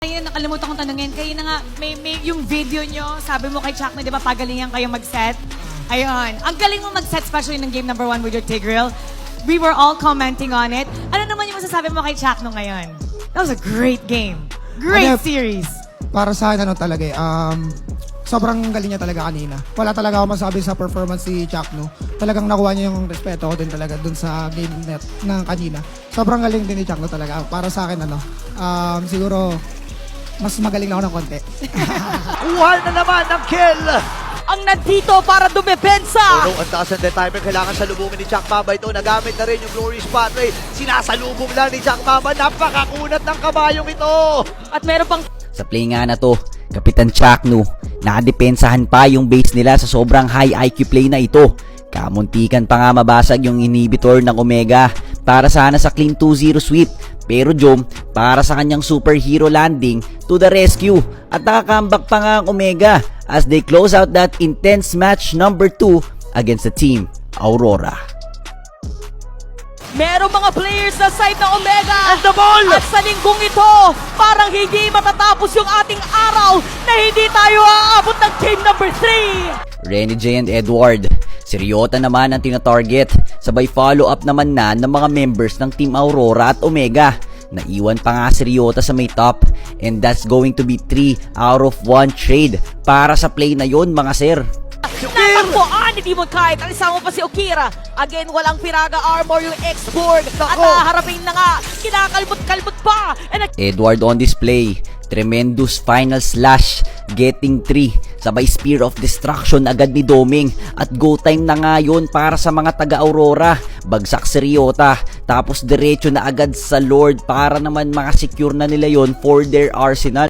Ayun, nakalimutan kong tanungin. Kayo na nga, may yung video nyo, sabi mo kay Chuck na di ba pagalingan kayo mag-set? Ayun. Ang galing mo mag-set, especially ng game number 1 with your Tigreal. We were all commenting on it. Ano naman yung masasabi mo kay Chuck nung ngayon? That was a great game. Great series. Para sa akin, sobrang galing niya talaga kanina. Wala talaga ako masabi sa performance ni Chuck, no? Talagang nakuha niya yung respeto ko din talaga dun sa game net ng kanina. Sobrang galing din ni Chuck, no, talaga. Para sa akin, siguro, mas magaling na ako ng konti. Kuha na naman ng kill. Ang nandito para dumepensa. Ang taas ng timer, kailangan salubungin ni Chuck Mamba ito. Nagamit na rin yung Glory Spotray. Sinasalubong lang ni Chuck Mamba. Napakakunat ng kabayong ito. At meron pang Sa play nga na to, Kapitan Chakno, nakadepensahan pa yung base nila sa sobrang high IQ play na ito. Kamuntikan pa nga mabasag yung inhibitor ng Omega para sana sa clean 2-0 sweep. Pero Jom, para sa kanyang superhero landing, to the rescue. At nakakambak pa nga ang Omega as they close out that intense match number 2 against the team Aurora. merong mga players na side ng Omega. And the ball! At sa linggong ito, parang hindi matatapos yung ating araw na hindi tayo aabot ng game number 3. Renny J and Edward, si Ryota naman ang tina-target. Sabay follow-up naman na ng mga members ng Team Aurora at Omega. Naiwan pa nga si Ryota sa may top, and that's going to be 3 out of 1 trade para sa play na yon, mga sir. Natagpuan ni Demon Kite. Alisama pa si Okira. Again, walang Piraga armor yung X-Borg. At haharapin na nga, kinakalbot-kalbot pa. And Edward on display, tremendous final slash, getting 3, sabay Spear of Destruction agad ni Doming, at go time na nga yun para sa mga taga-Aurora. Bagsak si Ryota, tapos diretso na agad sa Lord para naman makasecure na nila yon for their arsenal.